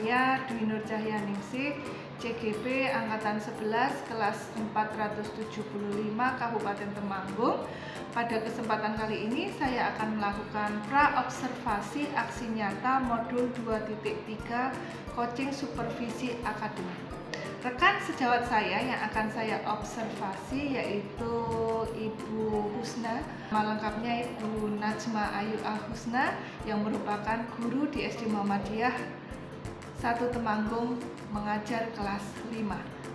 saya Dwi Nur Cahyaningsih, CGP Angkatan 11 kelas 475 Kabupaten Temanggung. Pada kesempatan kali ini saya akan melakukan pra-observasi aksi nyata modul 2.3 Coaching Supervisi Akademik. Rekan sejawat saya yang akan saya observasi yaitu Ibu Husna, nama lengkapnya Ibu Najma Ayu Al-Husna, yang merupakan guru di SD Muhammadiyah 1 Temanggung mengajar kelas 5.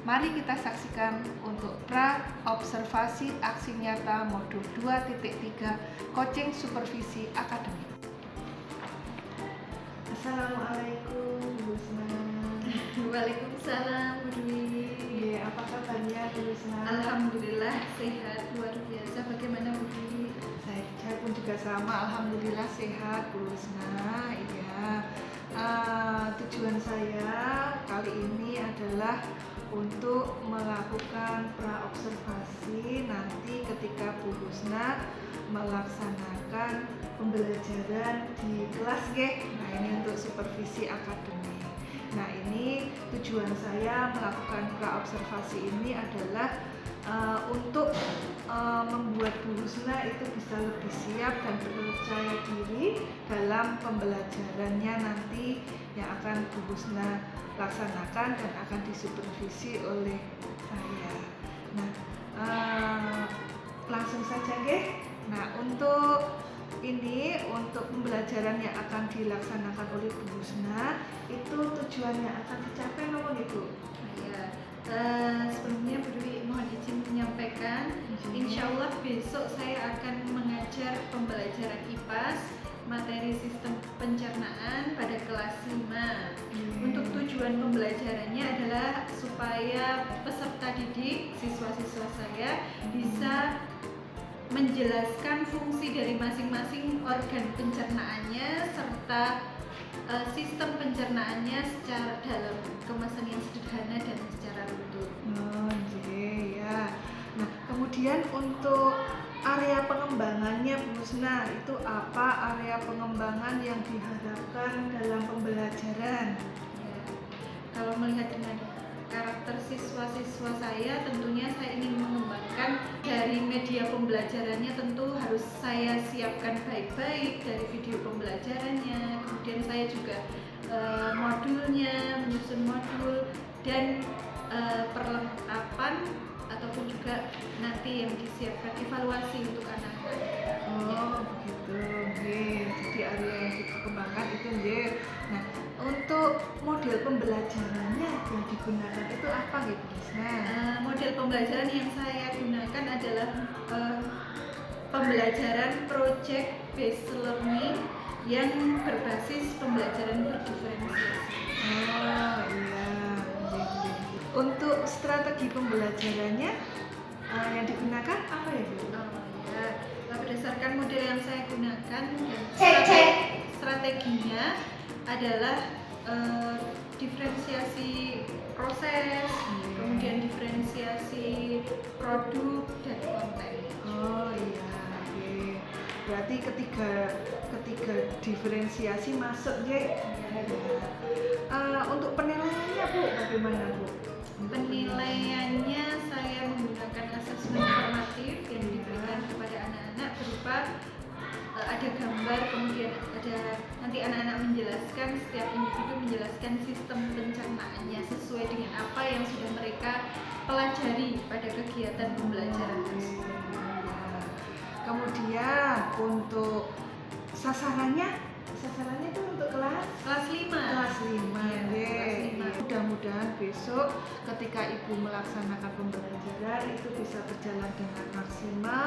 Mari kita saksikan untuk pra-observasi aksi nyata modul 2.3 Coaching Supervisi Akademik. Assalamualaikum Bu Husna. Waalaikumsalam Bu Dwi. Apa kabarnya Bu Husna? Alhamdulillah sehat luar biasa. Bagaimana Bu Dwi? Saya pun juga sama, alhamdulillah sehat Bu Husna. Iya. Tujuan saya kali ini adalah untuk melakukan pra-observasi nanti ketika Bu Husna melaksanakan pembelajaran di kelas G. Nah, ini untuk supervisi akademik. Nah, ini tujuan saya melakukan pra-observasi ini adalah untuk membuat Bu Husna itu bisa lebih siap dan percaya diri dalam pembelajarannya nanti yang akan Bu Husna laksanakan dan akan disupervisi oleh saya. Nah, langsung saja nggih. Nah, untuk pembelajaran yang akan dilaksanakan oleh Bu Husna itu tujuannya akan dicapai apa nih Bu? Ya, sebelumnya Bu Dwi mohon izin menyampaikan, insya Allah besok saya akan mengajar pembelajaran IPAS materi sistem pencernaan pada kelas 5. Untuk tujuan pembelajarannya adalah supaya peserta didik, siswa-siswa saya bisa menjelaskan fungsi dari masing-masing organ pencernaannya serta sistem pencernaannya secara dalam kemasan yang sederhana dan secara runtuh. Ya. Nah, kemudian untuk area pengembangannya Bu Husna, itu apa area pengembangan yang diharapkan dalam pembelajaran? Ya, kalau melihat dengan karakter siswa-siswa saya, tentunya saya ingin mengembangkan dari media pembelajarannya, tentu harus saya siapkan baik-baik dari video pembelajarannya, kemudian saya juga modulnya, menyusun modul dan perlengkapan ataupun juga nanti yang disiapkan evaluasi untuk anak-anak. Begitu. Jadi area yang dikembangkan itu nggih. Nah, untuk model pembelajarannya yang digunakan itu apa gitu, Bu Husna? Model pembelajaran yang saya gunakan adalah pembelajaran project based learning yang berbasis pembelajaran berdiferensiasi. Iya. Untuk strategi pembelajarannya yang digunakan apa ya Bu? Berdasarkan model yang saya gunakan dan strateginya adalah diferensiasi proses, kemudian diferensiasi produk dan konten. Iya, oke. Berarti ketiga diferensiasi masuk ya. Untuk penilaiannya Bu, bagaimana Bu? Penilaiannya saya menggunakan asesmen formatif yang diberikan kepada anak-anak berupa ada gambar, kemudian ada nanti anak-anak menjelaskan, setiap individu menjelaskan sistem pencernaannya sesuai dengan apa yang sudah mereka pelajari pada kegiatan pembelajaran tersebut. Kemudian untuk sasarannya itu untuk kelas 5. Kelas 5. Ya, kelas 5. Mudah-mudahan besok ketika Ibu melaksanakan pembelajaran itu bisa berjalan dengan maksimal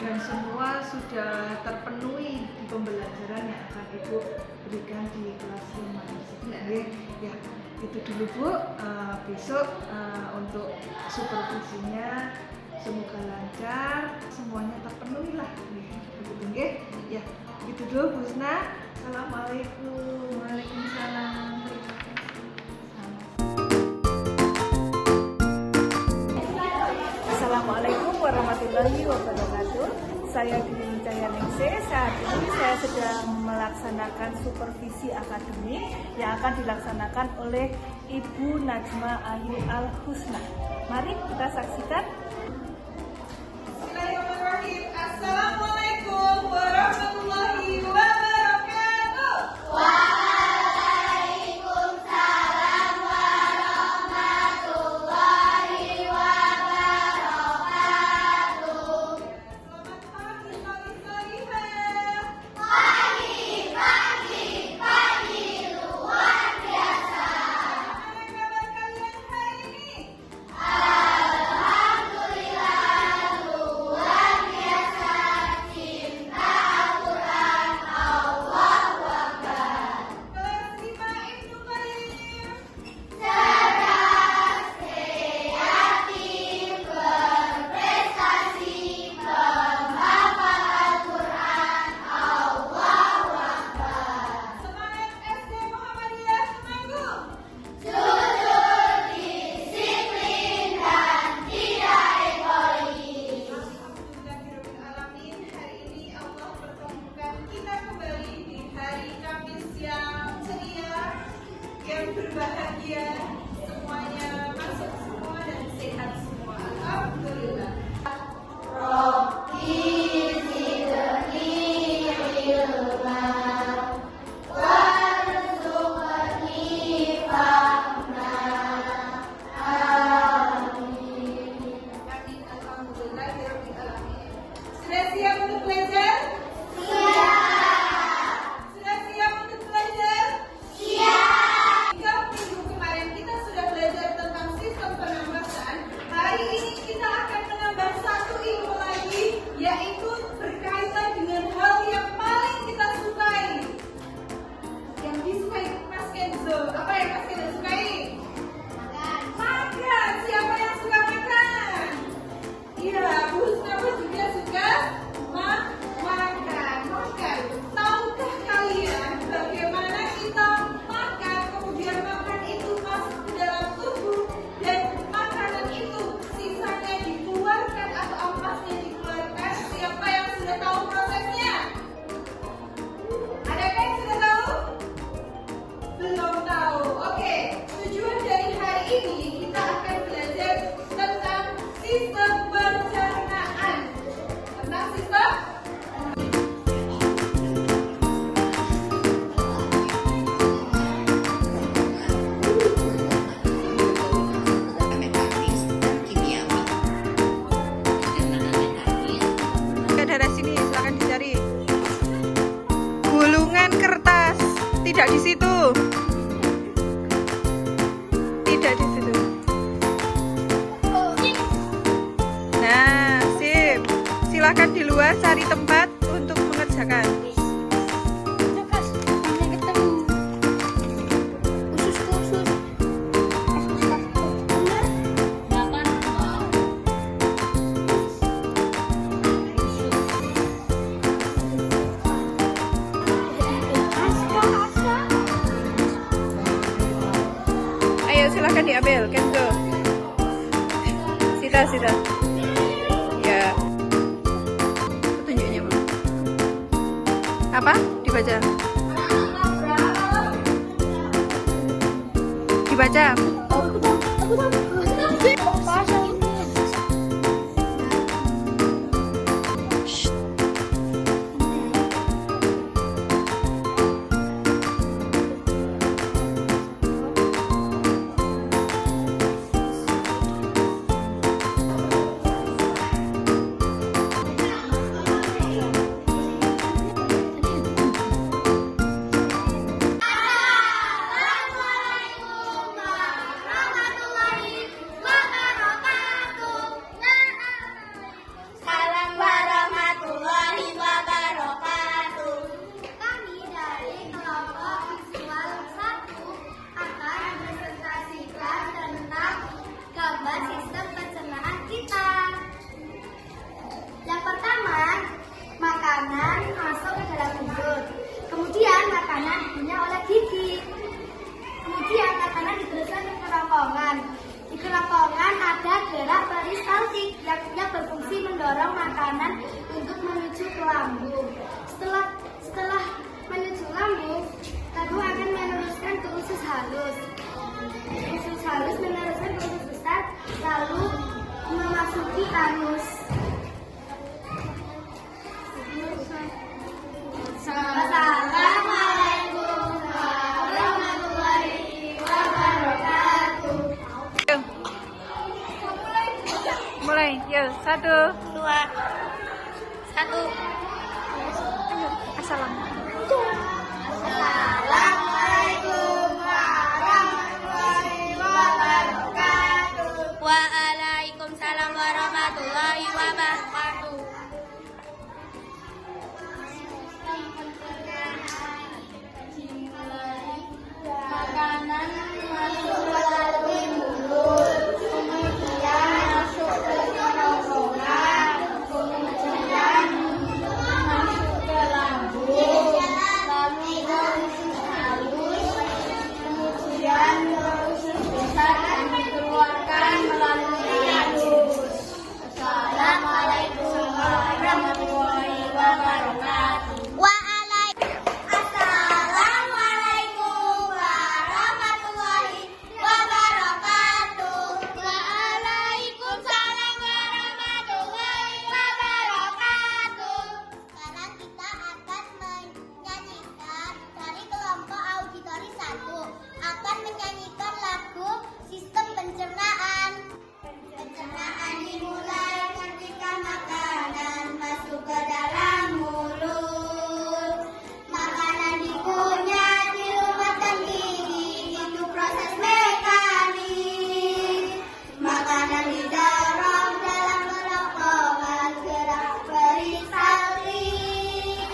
dan semua sudah terpenuhi di pembelajaran yang akan Ibu berikan di kelas 5 tersebut. Ya, itu dulu Bu. Besok untuk supervisinya semoga lancar, semuanya terpenuhi lah. Begitu nggih? Ya, itu dulu Bu Husna. Assalamualaikum. Waalaikumsalam. Assalamualaikum warahmatullahi wabarakatuh. saya Dwi Cayaningsi. Saat ini saya sedang melaksanakan supervisi akademik yang akan dilaksanakan oleh Ibu Najma Ayu Al-Husna. Mari kita saksikan. Bismillahirrahmanirrahim. Assalamualaikum warahmatullahi wabarakatuh. Waalaikumsalam warahmatullahi wabarakatuh. Selamat pagi, Salihah. Pagi luar biasa. Bagaimana kabar kalian hari ini? Alhamdulillah luar biasa. Cinta Al-Quran, Allahu Akbar. Kelas 5 Ibnu Qayyim. Cerdas, kreatif, berprestasi, penghafal Al-Quran, Allahu Akbar. Semangat SD Muhammadiyah Temanggung. Jujur, disiplin, dan tidak egois. Alhamdulillahirrahmanirrahim. Hari ini Allah pertemukan kita kembali di hari Kamis yang ceria, yang berbahagia. Semuanya masuk semua dan sehat semua. Alhamdulillah. Rabbi zidni ilman warzuqni fahman. Amin. Amin. Alhamdulillahirrahmanirrahim. Sudah siap untuk belajar? Sudah siap untuk belajar? Jika minggu kemarin kita sudah belajar tentang sistem penambahan, hari ini kita akan menambah satu ilmu lagi, yaitu berkaitan dengan hal yang paling kita sukai. Yang disukai Mas Kenzo, apa yang Mas Kenzo sukai? Makan. Siapa yang suka makan? Iya, Bu Husna juga suka makan. Tahukah kalian bagaimana kita makan, kemudian makan itu masuk ke dalam tubuh dan makanan itu sisanya dikeluarkan atau ampasnya dikeluarkan? Siapa yang sudah tahu prosesnya? Adakah yang sudah tahu? Belum tahu. Oke, tujuan dari hari ini kita akan belajar tentang sistem pencernaan. Tentang sistem Ke daerah sini, silakan dicari. Gulungan kertas, tidak di situ. Tidak di situ. Nah, sip. Silakan di luar cari tempat untuk mengerjakan. Ayo silakan diambil, Kenzo. Sita. Ya. Petunjuknya apa? Dibaca. Dibaca. Assalamualaikum warahmatullahi wabarakatuh. Salam warahmatullahi wabarakatuh. Kami dari kelompok visual 1 akan mempresentasikan tentang gambar sistem pencernaan kita. Yang pertama, makanan masuk ke dalam mulut. Kemudian makanan dipunya oleh gigi. Kemudian makanan diteruskan ke kerongkongan. Di kerongkongan ada gerak peristaltik yang berfungsi mendorong makanan untuk menuju Tanus. Assalamualaikum warahmatullahi wabarakatuh. Mulai, yuk, 1, 2, 1. Assalamualaikum. Assalamualaikum warahmatullahi wabarakatuh. Waalaikumsalam warahmatullahi wabarakatuh. Makanan masuk melalui mulut, kemudian masuk ke kerongkongan, kemudian masuk ke lambung, lalu ke usus halus, kemudian ke usus besar dan dikeluarkan melalui anus. Assalamualaikum warahmatullahi wabarakatuh. Assalamualaikum warahmatullahi wabarakatuh. Waalaikumsalam warahmatullahi wabarakatuh. Sekarang kita akan menyanyikan dari kelompok auditori 1 akan menyanyikan lagu sistem pencernaan. Pencernaan dimulai ketika makanan masuk ke dalam mulut. Makanan dikunyah di lumatan gigi, itu proses mekanik. Makanan didorong dalam kerongkongan, gerak peristaltik.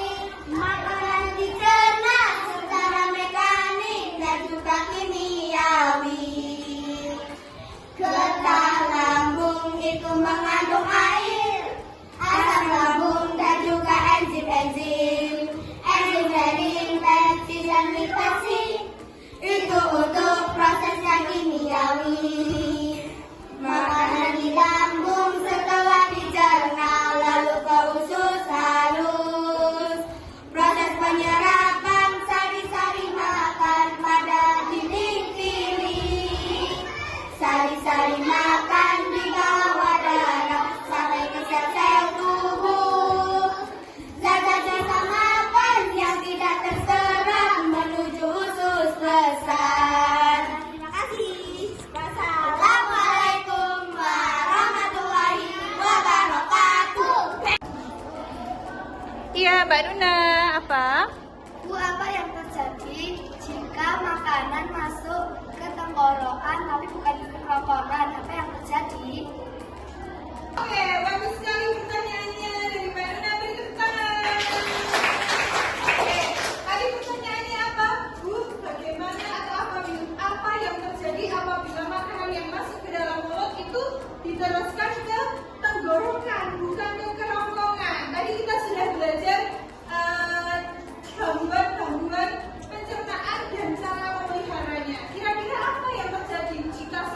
Makanan dicerna secara mekanik dan juga kimiawi. Getah lambung itu mengandung air, asam lambung dan juga enzim-enzim. Enzim dari infeksi dan migrasi itu untuk proses yang kimiawi. Makanan di lambung setelah dicerna lalu ke usus halus. Proses penyerapan sari-sari makan pada dinding tilik. Sari-sari makan di bawah darah sampai ke sel-sel tubuh. Zat-zat makan yang tidak terserap menuju usus besar. Terima kasih. Wassalamualaikum warahmatullahi wabarakatuh. Iya, Mbak Nuna, apa? Bu, apa yang terjadi jika makanan masuk ke tenggorokan tapi bukan ke kerongkongan? Apa yang terjadi? Oke, bagus sekali pertanyaannya dari Mbak Nuna, beri tepuk tangan. Oke, tadi pertanyaannya apa? Bu, bagaimana atau apa yang terjadi apabila makanan yang masuk ke dalam mulut itu diteruskan ke tenggorokan, bukan ke kerongkongan. Tadi kita sudah belajar gangguan pencernaan dan cara memeliharanya. Kira-kira apa yang terjadi jika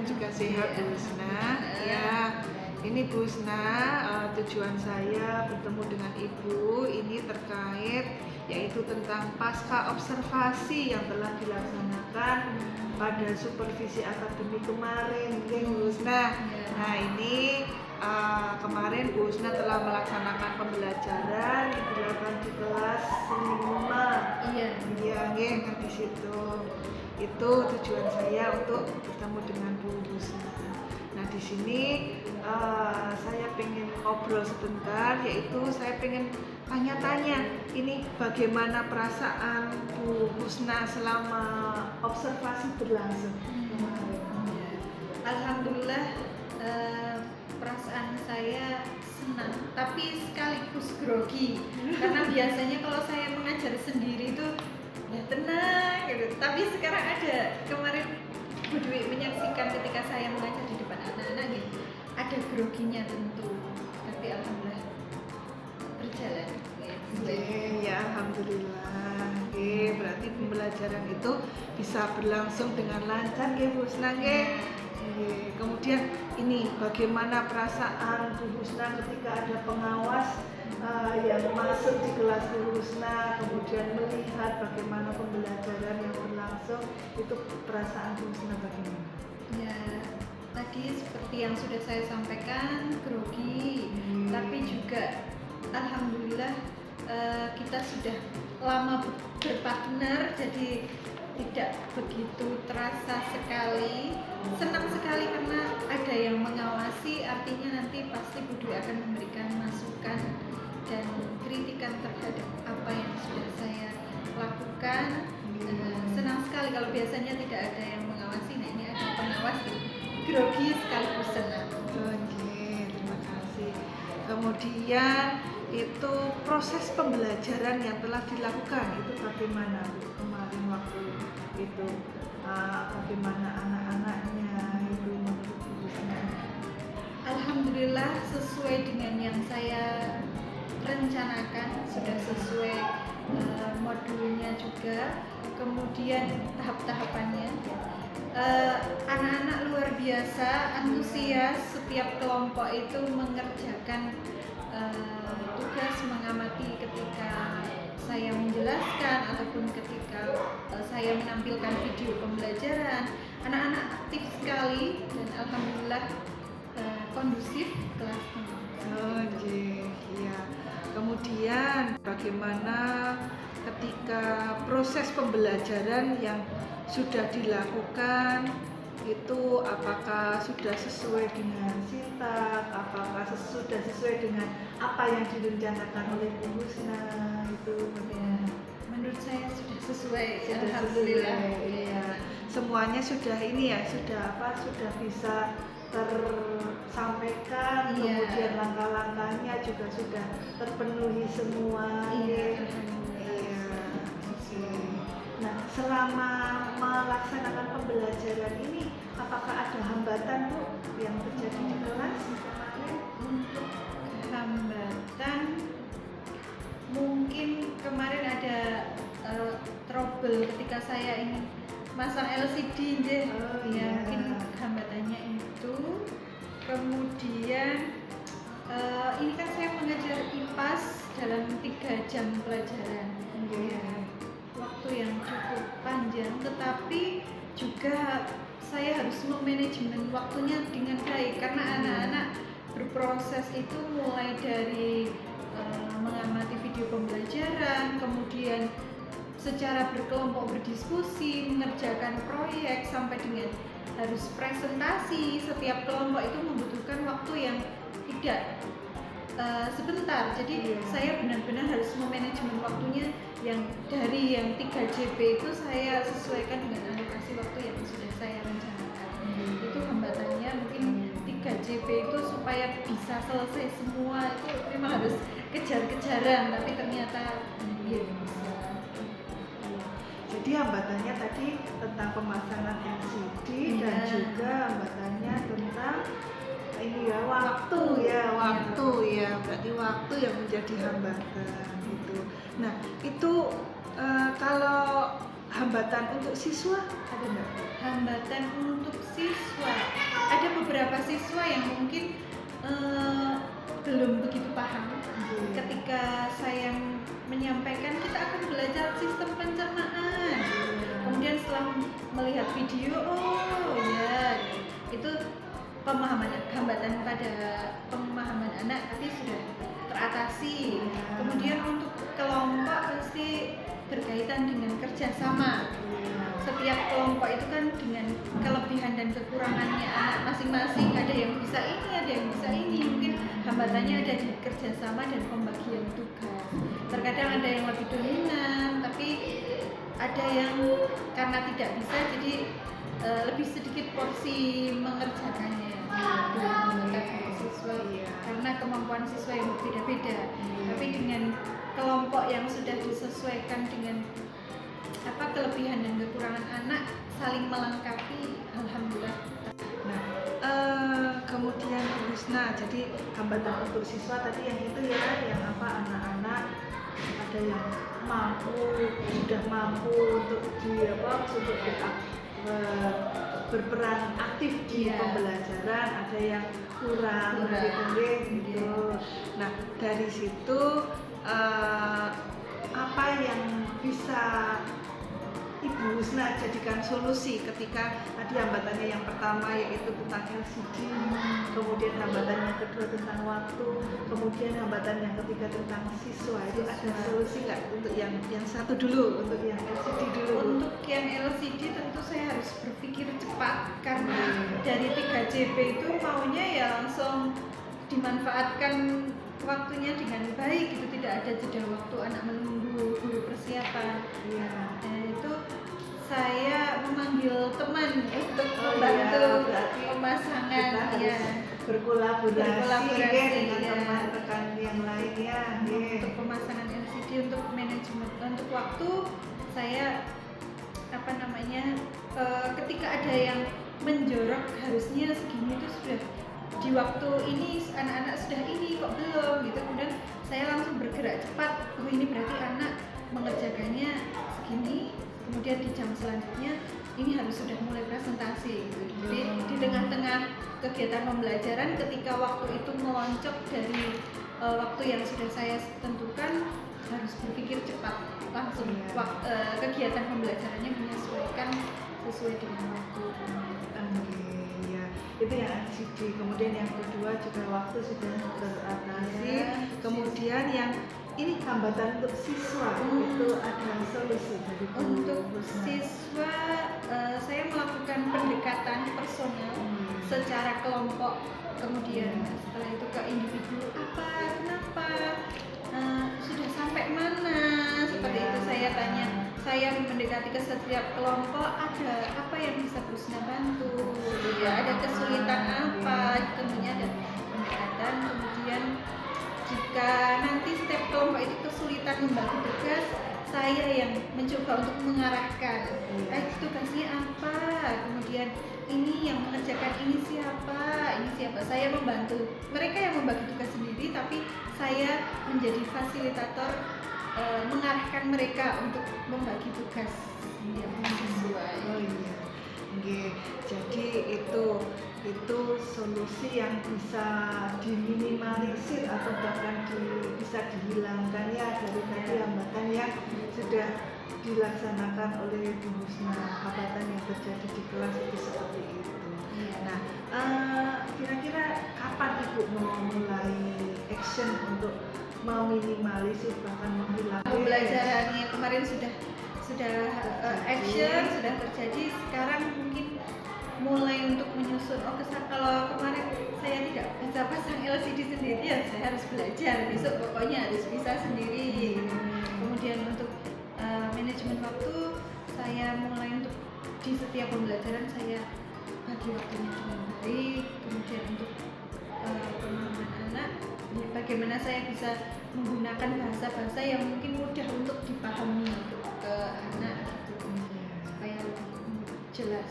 juga sehat Bu Husna. Ya, ini Bu Husna, tujuan saya bertemu dengan Ibu ini terkait yaitu tentang pasca observasi yang telah dilaksanakan pada supervisi akademik kemarin, Bu Husna. Nah ini kemarin Bu Husna telah melaksanakan pembelajaran yang dilakukan di kelas seni rumah. Iya. Iya, nggih, di situ. Itu tujuan saya untuk bertemu dengan Bu Husna. Nah di sini saya pengen ngobrol sebentar, yaitu saya pengen tanya-tanya ini bagaimana perasaan Bu Husna selama observasi berlangsung. Alhamdulillah, perasaan saya senang, tapi sekaligus grogi. Karena biasanya kalau saya mengajar sendiri itu ya tenang gitu. Tapi sekarang ada, kemarin Bu Dwi menyaksikan ketika saya mengajar di depan anak-anak gitu, ada groginya tentu. Tapi alhamdulillah berjalan. Ya, alhamdulillah. Oke, berarti pembelajaran itu bisa berlangsung dengan lancar, nggih Bu Husna, nggih. Kemudian ini bagaimana perasaan Bu Husna ketika ada pengawas yang masuk di kelas Bu Husna, kemudian melihat bagaimana pembelajaran yang berlangsung, itu perasaan Bu Husna bagaimana? Ya, tadi seperti yang sudah saya sampaikan, grogi, tapi juga alhamdulillah kita sudah lama berpartner, jadi tidak begitu terasa sekali. Senang sekali karena ada yang mengawasi, artinya nanti pasti Bu Dwi akan memberikan masukan dan kritikan terhadap apa yang sudah saya lakukan. Senang sekali kalau biasanya tidak ada yang mengawasi. Nah ini ada pengawas, grogi sekaligus senang. Oke, terima kasih. Kemudian itu proses pembelajaran yang telah dilakukan itu bagaimana Bu? Kemarin waktu itu bagaimana anak-anaknya itu menurut Bu Husna? Alhamdulillah sesuai dengan yang saya rencanakan, sudah sesuai modulnya juga, kemudian tahap-tahapannya. Anak-anak luar biasa, antusias, setiap kelompok itu mengerjakan tugas mengamati ketika saya menjelaskan ataupun ketika saya menampilkan video pembelajaran. Anak-anak aktif sekali dan alhamdulillah kondusif kelasnya. Iya. Kemudian bagaimana ketika proses pembelajaran yang sudah dilakukan itu apakah sudah sesuai dengan sitak, apakah sudah sesuai dengan apa yang direncanakan oleh Bu Husna itu? Ya, menurut saya sudah sesuai. Sudah Alhamdulillah. sesuai, iya. Semuanya sudah ini ya, sudah bisa tersampaikan, Iya. kemudian langkah-langkahnya juga sudah terpenuhi semua. Iya. Iya. Oke. Nah, selama melaksanakan pembelajaran ini, apakah ada hambatan Bu yang terjadi di kelas kemarin? Untuk hambatan mungkin kemarin ada trouble ketika saya ingin masang LCD deh. Oh, Ya, iya. mungkin hambatannya itu. Kemudian ini kan saya mengajar IPAS dalam 3 jam pelajaran. Iya. Waktu yang cukup panjang, tetapi juga saya harus memanajemen waktunya dengan baik karena anak-anak berproses itu mulai dari mengamati video pembelajaran, kemudian secara berkelompok berdiskusi, mengerjakan proyek, sampai dengan harus presentasi. Setiap kelompok itu membutuhkan waktu yang tidak sebentar, jadi saya benar-benar harus memanajemen waktunya yang dari yang 3 JP itu saya sesuaikan dengan alokasi waktu yang sudah saya rencanakan. Itu hambatannya mungkin 3 JP itu supaya bisa selesai semua itu memang harus kejar-kejaran, tapi ternyata ya bisa. Jadi hambatannya tadi tentang pemasangan LCD dan Iya. juga hambatannya tentang ini ya waktu ya, berarti waktu yang menjadi hambatan gitu. Nah itu kalau hambatan untuk siswa ada nggak? Hambatan untuk siswa, ada beberapa siswa yang mungkin belum begitu paham. Ketika saya menyampaikan kita akan belajar sistem pencernaan, kemudian setelah melihat video, oh ya, itu pemahaman, hambatan pada pemahaman anak tapi sudah teratasi. Kemudian untuk kelompok pasti berkaitan dengan kerjasama. Setiap kelompok itu kan dengan kelebihan dan kekurangannya anak masing-masing, ada yang bisa ini, ada yang bisa ini. Mungkin hambatannya ada di kerjasama dan pembagian tugas. Terkadang ada yang lebih dominan, tapi ada yang karena tidak bisa jadi lebih sedikit porsi mengerjakannya. Itu hambatan siswa karena kemampuan siswa yang berbeda-beda. Tapi dengan kelompok yang sudah disesuaikan dengan kelebihan dan kekurangan anak, saling melengkapi, alhamdulillah. Nah, kemudian Bu Husna, jadi hambatan untuk siswa tadi yang itu ya, yang anak-anak ada yang sudah mampu untuk berperan aktif di pembelajaran, ada yang kurang. Gitu. Nah, dari situ apa yang bisa Ibu Husna jadikan solusi ketika tadi hambatannya yang pertama yaitu tentang LCD, kemudian hambatan yang kedua tentang waktu, kemudian hambatan yang ketiga tentang siswa. Itu ada solusi nggak untuk yang satu dulu, untuk yang LCD dulu? Untuk yang LCD tentu saya harus berpikir cepat karena dari 3JP itu maunya ya langsung dimanfaatkan waktunya dengan baik, itu tidak ada jeda waktu anak menunggu guru persiapan. Itu saya memanggil teman untuk membantu pemasangan, berkolaborasi dengan teman rekan yang lainnya. Untuk pemasangan LCD, untuk manajemen, untuk waktu saya ketika ada yang menjorok harusnya segini itu sudah di waktu ini anak-anak sudah ini kok belum gitu, kemudian saya langsung bergerak cepat. Oh ini berarti anak mengerjakannya segini, kemudian di jam selanjutnya ini harus sudah mulai presentasi gitu. Jadi di tengah-tengah kegiatan pembelajaran ketika waktu itu meloncok dari waktu yang sudah saya tentukan, harus berpikir cepat langsung. Kegiatan pembelajarannya menyesuaikan sesuai dengan waktu. Itu yang LCD. Kemudian yang kedua juga waktu sudah teratasi. Kemudian yang ini hambatan untuk siswa, itu ada solusi dari untuk siswa. Saya melakukan pendekatan personal secara kelompok, kemudian setelah itu ke individu, kenapa sudah sampai mana, seperti itu saya tanya. Saya mendekati ke setiap kelompok, ada apa yang bisa Bu Husna bantu, ada kesulitan apa, tentunya ada pendekatan. Kemudian jika nanti setiap kelompok itu kesulitan membagi tugas, saya yang mencoba untuk mengarahkan, tugasnya apa, kemudian ini yang mengerjakan ini siapa, saya membantu. Mereka yang membagi tugas sendiri, tapi saya menjadi fasilitator, mengarahkan mereka untuk membagi tugas yang sesuai. Jadi itu solusi yang bisa diminimalisir atau bahkan bisa dihilangkan ya dari tadi hambatan yang sudah dilaksanakan oleh Bu Husna. Hambatan yang terjadi di kelas itu seperti itu. Nah, kira-kira kapan Ibu mau mulai action untuk meminimalisir bahkan menghilangkan pembelajarannya? Kemarin sudah action sudah terjadi, sekarang mungkin mulai untuk menyusun. Kalau kemarin saya tidak bisa pasang LCD sendiri, ya saya harus belajar, besok pokoknya harus bisa sendiri. Kemudian untuk manajemen waktu, saya mulai untuk di setiap pembelajaran saya bagi waktunya dengan baik. Kemudian untuk pemahaman anak, bagaimana saya bisa menggunakan bahasa-bahasa yang mungkin mudah untuk dipahami ke anak gitu, supaya jelas.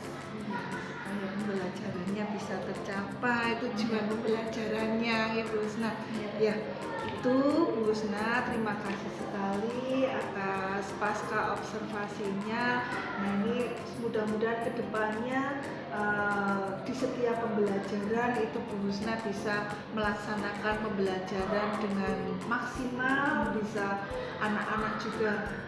pembelajarannya bisa tercapai, tujuan pembelajarannya ya Bu Husna. Ya, itu Bu Husna, terima kasih sekali atas pasca observasinya. Nah, ini mudah-mudahan kedepannya di setiap pembelajaran itu Bu Husna bisa melaksanakan pembelajaran dengan maksimal, bisa anak-anak juga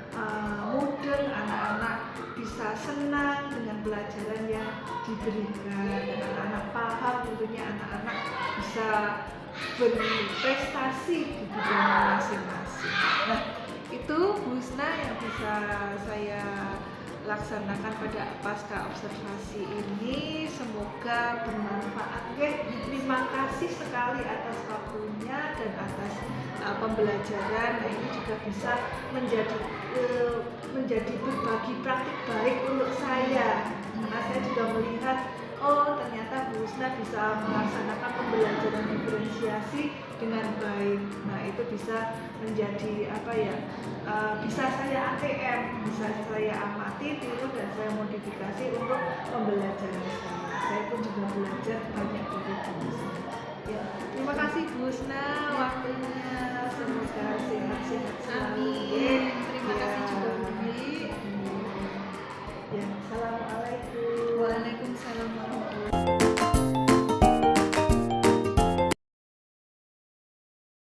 mudeng, anak-anak bisa senang dengan pelajaran yang diberikan, dan anak-anak paham, tentunya anak-anak bisa berprestasi di bidang masing-masing. Nah, itu Bu Husna yang bisa saya laksanakan pada pasca observasi ini, semoga bermanfaat. Terima kasih sekali atas waktunya dan atas pembelajaran. Nah, ini juga bisa menjadi berbagi praktik baik untuk saya, karena saya juga melihat oh ternyata Bu Husna bisa melaksanakan pembelajaran diferensiasi dengan baik. Nah, itu bisa menjadi bisa saya ATM, bisa saya amati, tiru, dan saya modifikasi untuk pembelajaran saya. Saya pun juga belajar banyak dari Bu Husna. Ya, terima kasih Bu Husna waktunya, semoga sehat-sehat selalu.